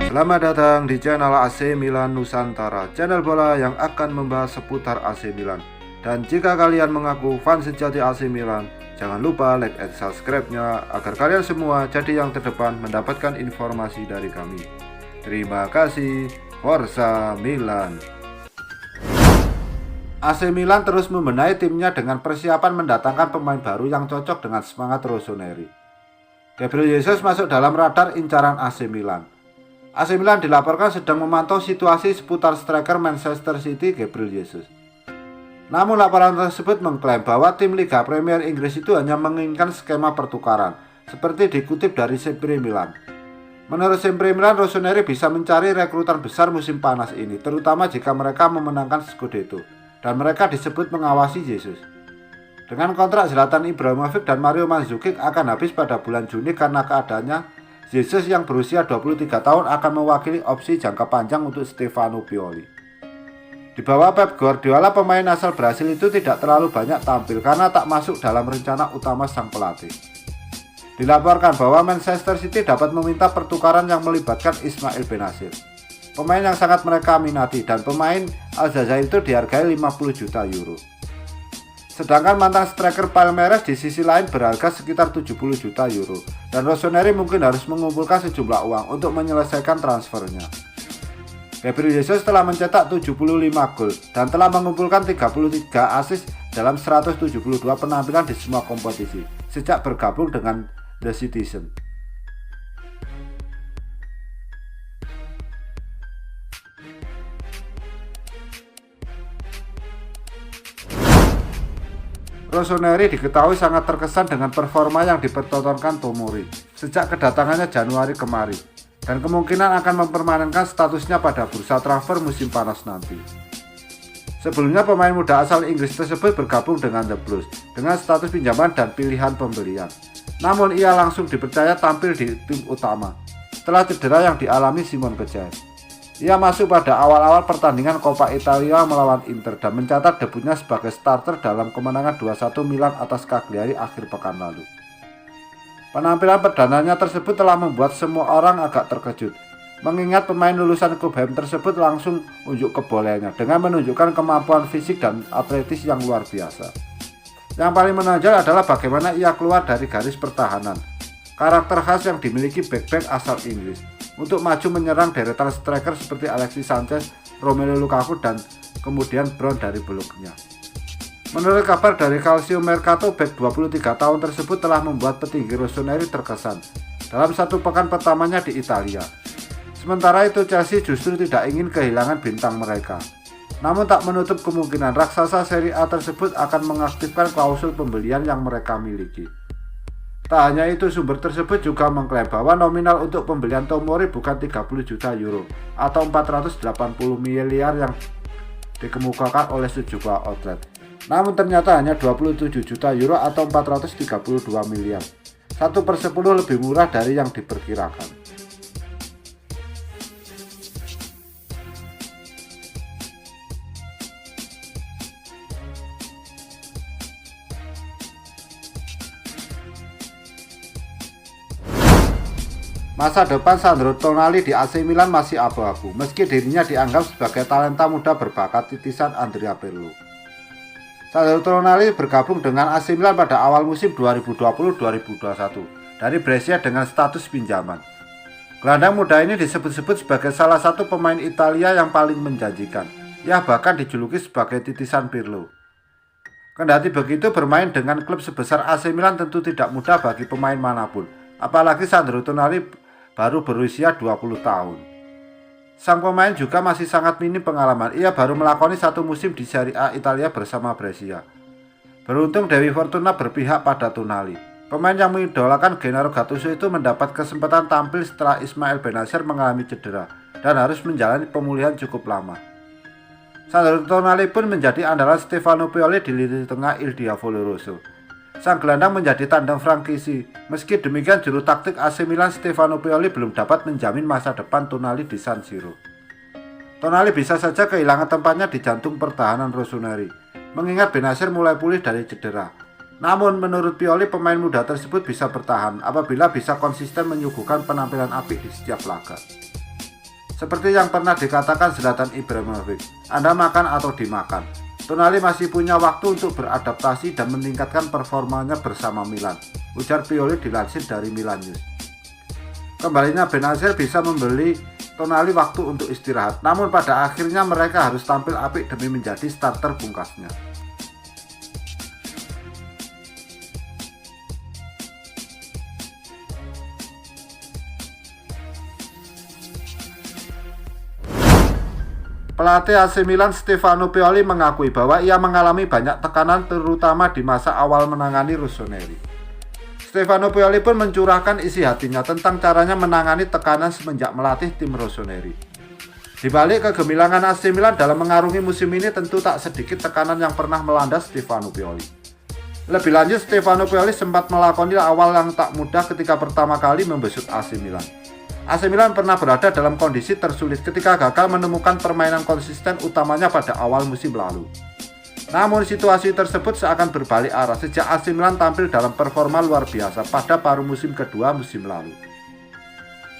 Selamat datang di channel AC Milan Nusantara, channel bola yang akan membahas seputar AC Milan. Dan jika kalian mengaku fans sejati AC Milan, jangan lupa like and subscribe-nya agar kalian semua jadi yang terdepan mendapatkan informasi dari kami. Terima kasih, Forza Milan. AC Milan terus membenahi timnya dengan persiapan mendatangkan pemain baru yang cocok dengan semangat Rossoneri. Gabriel Jesus masuk dalam radar incaran AC Milan. AC Milan dilaporkan sedang memantau situasi seputar striker Manchester City Gabriel Jesus. Namun laporan tersebut mengklaim bahwa tim Liga Premier Inggris itu hanya menginginkan skema pertukaran, seperti dikutip dari Sempre Milan. Menurut Sempre Milan, Rossoneri bisa mencari rekrutan besar musim panas ini, terutama jika mereka memenangkan Scudetto, dan mereka disebut mengawasi Jesus. Dengan kontrak Zlatan Ibrahimovic dan Mario Mandzukic akan habis pada bulan Juni karena keadaannya, Jesus yang berusia 23 tahun akan mewakili opsi jangka panjang untuk Stefano Pioli. Di bawah Pep Guardiola, pemain asal Brasil itu tidak terlalu banyak tampil karena tak masuk dalam rencana utama sang pelatih. Dilaporkan bahwa Manchester City dapat meminta pertukaran yang melibatkan Ismail Bennacer, pemain yang sangat mereka minati, dan pemain Aljazair itu dihargai 50 juta euro. Sedangkan mantan striker Palmeiras di sisi lain berharga sekitar 70 juta euro, dan Rossoneri mungkin harus mengumpulkan sejumlah uang untuk menyelesaikan transfernya. Gabriel Jesus telah mencetak 75 gol dan telah mengumpulkan 33 assist dalam 172 penampilan di semua kompetisi sejak bergabung dengan The Citizen. Rossoneri diketahui sangat terkesan dengan performa yang dipertontonkan Tomori sejak kedatangannya Januari kemarin, dan kemungkinan akan mempermanenkan statusnya pada bursa transfer musim panas nanti. Sebelumnya pemain muda asal Inggris tersebut bergabung dengan The Blues dengan status pinjaman dan pilihan pembelian. Namun ia langsung dipercaya tampil di tim utama setelah cedera yang dialami Simon Kjaer. Ia masuk pada awal-awal pertandingan Coppa Italia melawan Inter dan mencatat debutnya sebagai starter dalam kemenangan 2-1 Milan atas Cagliari akhir pekan lalu. Penampilan perdananya tersebut telah membuat semua orang agak terkejut, mengingat pemain lulusan Cobham tersebut langsung unjuk kebolehannya dengan menunjukkan kemampuan fisik dan atletis yang luar biasa. Yang paling menonjol adalah bagaimana ia keluar dari garis pertahanan, karakter khas yang dimiliki bek-bek asal Inggris, untuk maju menyerang deretan striker seperti Alexis Sanchez, Romelu Lukaku, dan kemudian Brown dari Bologna. Menurut kabar dari Calcio Mercato, bek 23 tahun tersebut telah membuat petinggi Rossoneri terkesan dalam satu pekan pertamanya di Italia. Sementara itu Chelsea justru tidak ingin kehilangan bintang mereka. Namun tak menutup kemungkinan raksasa Serie A tersebut akan mengaktifkan klausul pembelian yang mereka miliki. Tak hanya itu, sumber tersebut juga mengklaim bahwa nominal untuk pembelian Tomori bukan 30 juta euro atau 480 miliar yang dikemukakan oleh sejumlah outlet. Namun ternyata hanya 27 juta euro atau 432 miliar, 1/10 lebih murah dari yang diperkirakan. Masa depan Sandro Tonali di AC Milan masih abu-abu, meski dirinya dianggap sebagai talenta muda berbakat titisan Andrea Pirlo. Sandro Tonali bergabung dengan AC Milan pada awal musim 2020-2021 dari Brescia dengan status pinjaman. Gelandang muda ini disebut-sebut sebagai salah satu pemain Italia yang paling menjanjikan. Ia bahkan dijuluki sebagai titisan Pirlo. Kendati begitu, bermain dengan klub sebesar AC Milan tentu tidak mudah bagi pemain manapun, apalagi Sandro Tonali baru berusia 20 tahun. Sang pemain juga masih sangat minim pengalaman. Ia baru melakoni satu musim di Serie A Italia bersama Brescia. Beruntung Dewi Fortuna berpihak pada Tonali. Pemain yang mengidolakan Gennaro Gattuso itu mendapat kesempatan tampil setelah Ismail Bennacer mengalami cedera dan harus menjalani pemulihan cukup lama. Sandro Tonali pun menjadi andalan Stefano Pioli di lini tengah Il Diavolo Rosso. Sang gelandang menjadi tandang Frankisi. Meski demikian, juru taktik AC Milan Stefano Pioli belum dapat menjamin masa depan Tonali di San Siro. Tonali bisa saja kehilangan tempatnya di jantung pertahanan Rossoneri, mengingat Bennacer mulai pulih dari cedera. Namun menurut Pioli, pemain muda tersebut bisa bertahan apabila bisa konsisten menyuguhkan penampilan apik di setiap laga. Seperti yang pernah dikatakan Zlatan Ibrahimovic, Anda makan atau dimakan. Tonali masih punya waktu untuk beradaptasi dan meningkatkan performanya bersama Milan, ujar Pioli dilansir dari Milan News. Kembalinya Benazir bisa membeli Tonali waktu untuk istirahat, namun pada akhirnya mereka harus tampil apik demi menjadi starter pungkasnya. Pelatih AC Milan Stefano Pioli mengakui bahwa ia mengalami banyak tekanan terutama di masa awal menangani Rossoneri. Stefano Pioli pun mencurahkan isi hatinya tentang caranya menangani tekanan semenjak melatih tim Rossoneri. Di balik kegemilangan AC Milan dalam mengarungi musim ini tentu tak sedikit tekanan yang pernah melanda Stefano Pioli. Lebih lanjut, Stefano Pioli sempat melakoni awal yang tak mudah ketika pertama kali membesut AC Milan. AC Milan pernah berada dalam kondisi tersulit ketika gagal menemukan permainan konsisten utamanya pada awal musim lalu. Namun situasi tersebut seakan berbalik arah sejak AC Milan tampil dalam performa luar biasa pada paruh musim kedua musim lalu.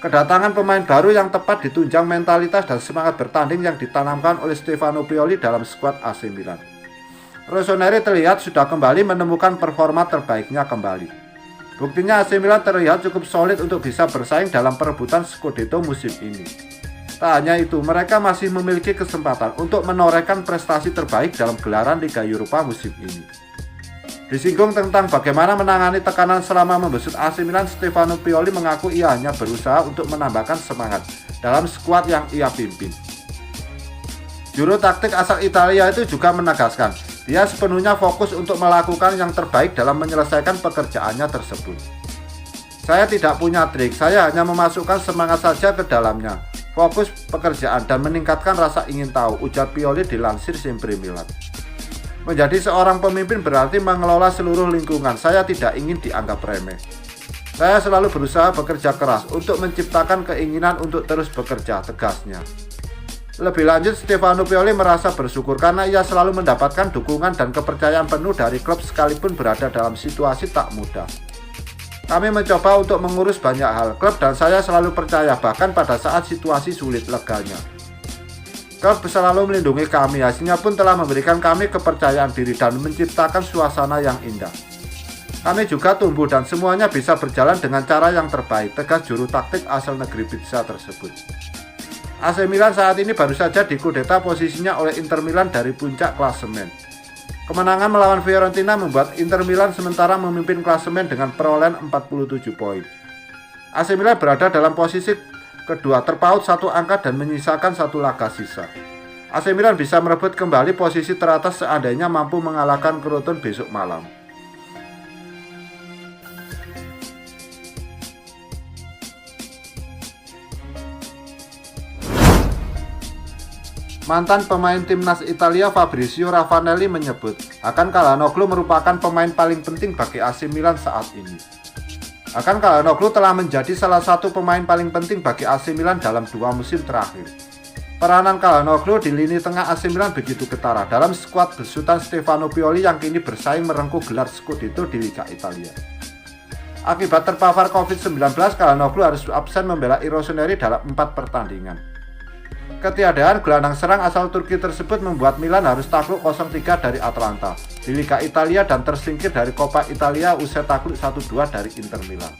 Kedatangan pemain baru yang tepat ditunjang mentalitas dan semangat bertanding yang ditanamkan oleh Stefano Pioli dalam skuad AC Milan. Rossoneri terlihat sudah kembali menemukan performa terbaiknya kembali. Buktinya AC Milan terlihat cukup solid untuk bisa bersaing dalam perebutan Scudetto musim ini. Tak hanya itu, mereka masih memiliki kesempatan untuk menorehkan prestasi terbaik dalam gelaran Liga Eropa musim ini. Disinggung tentang bagaimana menangani tekanan selama membesut AC Milan, Stefano Pioli mengaku ia hanya berusaha untuk menambahkan semangat dalam skuad yang ia pimpin. Juru taktik asal Italia itu juga menegaskan, dia sepenuhnya fokus untuk melakukan yang terbaik dalam menyelesaikan pekerjaannya tersebut. Saya tidak punya trik, saya hanya memasukkan semangat saja ke dalamnya, fokus pekerjaan dan meningkatkan rasa ingin tahu, ujar Pioli dilansir Sempre Milan. Menjadi seorang pemimpin berarti mengelola seluruh lingkungan, saya tidak ingin dianggap remeh. Saya selalu berusaha bekerja keras untuk menciptakan keinginan untuk terus bekerja, tegasnya. Lebih lanjut, Stefano Pioli merasa bersyukur karena ia selalu mendapatkan dukungan dan kepercayaan penuh dari klub sekalipun berada dalam situasi tak mudah. Kami mencoba untuk mengurus banyak hal, klub dan saya selalu percaya bahkan pada saat situasi sulit, leganya. Klub selalu melindungi kami, hasilnya pun telah memberikan kami kepercayaan diri dan menciptakan suasana yang indah. Kami juga tumbuh dan semuanya bisa berjalan dengan cara yang terbaik, tegas juru taktik asal negeri Pisa tersebut. AC Milan saat ini baru saja dikudeta posisinya oleh Inter Milan dari puncak klasemen. Kemenangan melawan Fiorentina membuat Inter Milan sementara memimpin klasemen dengan perolehan 47 poin. AC Milan berada dalam posisi kedua terpaut satu angka dan menyisakan satu laga sisa. AC Milan bisa merebut kembali posisi teratas seandainya mampu mengalahkan Crotone besok malam. Mantan pemain timnas Italia Fabrizio Ravanelli menyebut Hakan Calhanoglu merupakan pemain paling penting bagi AC Milan saat ini. Hakan Calhanoglu telah menjadi salah satu pemain paling penting bagi AC Milan dalam 2 musim terakhir. Peranan Calhanoglu di lini tengah AC Milan begitu ketara dalam skuad besutan Stefano Pioli yang kini bersaing merengkuh gelar Scudetto di Liga Italia. Akibat terpapar COVID-19, Calhanoglu harus absen membela Rossoneri dalam 4 pertandingan. Ketiadaan gelandang serang asal Turki tersebut membuat Milan harus takluk 0-3 dari Atalanta di Liga Italia dan tersingkir dari Coppa Italia usai takluk 1-2 dari Inter Milan.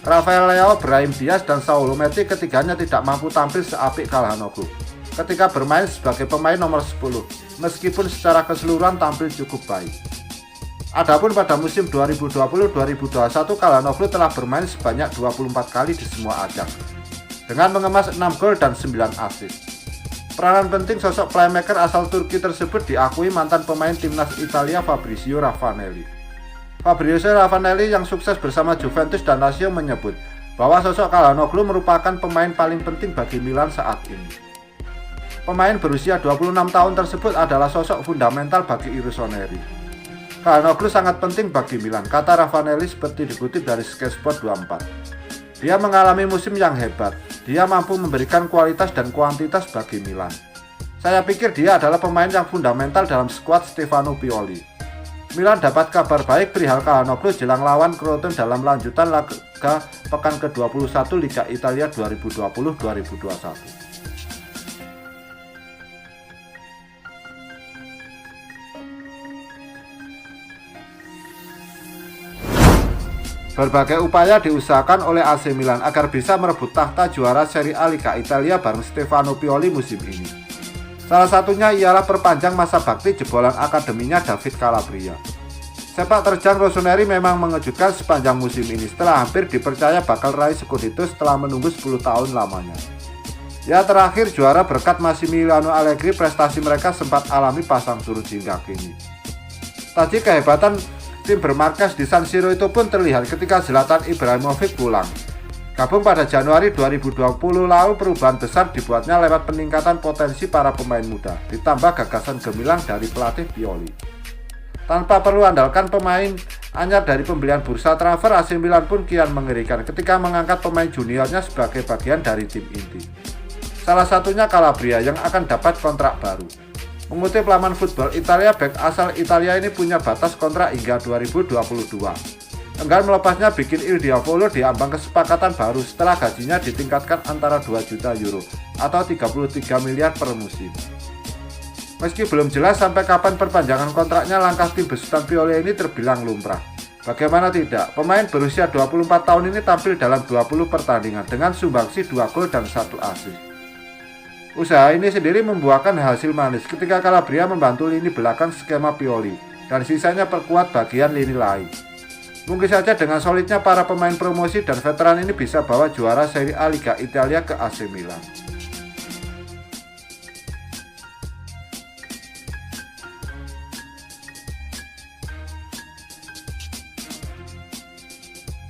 Rafael Leao, Brahim Diaz, dan Saul Niguez ketiganya tidak mampu tampil seapik Calhanoglu ketika bermain sebagai pemain nomor 10, meskipun secara keseluruhan tampil cukup baik. Adapun pada musim 2020-2021, Calhanoglu telah bermain sebanyak 24 kali di semua ajang, dengan mengemas 6 gol dan 9 assist. Peranan penting sosok playmaker asal Turki tersebut diakui mantan pemain timnas Italia Fabrizio Ravanelli. Fabrizio Ravanelli yang sukses bersama Juventus dan Lazio menyebut bahwa sosok Calhanoglu merupakan pemain paling penting bagi Milan saat ini. Pemain berusia 26 tahun tersebut adalah sosok fundamental bagi Rossoneri. Calhanoglu sangat penting bagi Milan, kata Ravanelli seperti dikutip dari Sky Sport 24. Dia mengalami musim yang hebat. Dia mampu memberikan kualitas dan kuantitas bagi Milan. Saya pikir dia adalah pemain yang fundamental dalam skuad Stefano Pioli. Milan dapat kabar baik perihal Calhanoglu jelang lawan Crotone dalam lanjutan laga pekan ke-21 Liga Italia 2020-2021. Berbagai upaya diusahakan oleh AC Milan agar bisa merebut tahta juara Serie A Liga Italia bareng Stefano Pioli musim ini. Salah satunya ialah perpanjang masa bakti jebolan akademinya David Calabria. Sepak terjang Rossoneri memang mengejutkan sepanjang musim ini setelah hampir dipercaya bakal raih Scudetto setelah menunggu 10 tahun lamanya. Ya, terakhir juara berkat Massimiliano Allegri, prestasi mereka sempat alami pasang surut hingga kini. Tadi kehebatan tim bermarkas di San Siro itu pun terlihat ketika Zlatan Ibrahimovic pulang. Gabung pada Januari 2020 lalu, perubahan besar dibuatnya lewat peningkatan potensi para pemain muda, ditambah gagasan gemilang dari pelatih Pioli. Tanpa perlu andalkan pemain anyar dari pembelian bursa transfer, AC Milan pun kian mengerikan ketika mengangkat pemain juniornya sebagai bagian dari tim inti. Salah satunya Calabria yang akan dapat kontrak baru. Mengutip laman Football Italia, bek asal Italia ini punya batas kontrak hingga 2022. Enggan melepasnya bikin Il Diavolo diambang kesepakatan baru setelah gajinya ditingkatkan antara 2 juta euro atau 33 miliar per musim. Meski belum jelas sampai kapan perpanjangan kontraknya, langkah tim besutan Pioli ini terbilang lumrah. Bagaimana tidak, pemain berusia 24 tahun ini tampil dalam 20 pertandingan dengan sumbangsi 2 gol dan 1 assist. Usaha ini sendiri membuahkan hasil manis ketika Calabria membantu lini belakang skema Pioli dan sisanya perkuat bagian lini lain. Mungkin saja dengan solidnya para pemain promosi dan veteran ini bisa bawa juara Serie A Liga Italia ke AC Milan.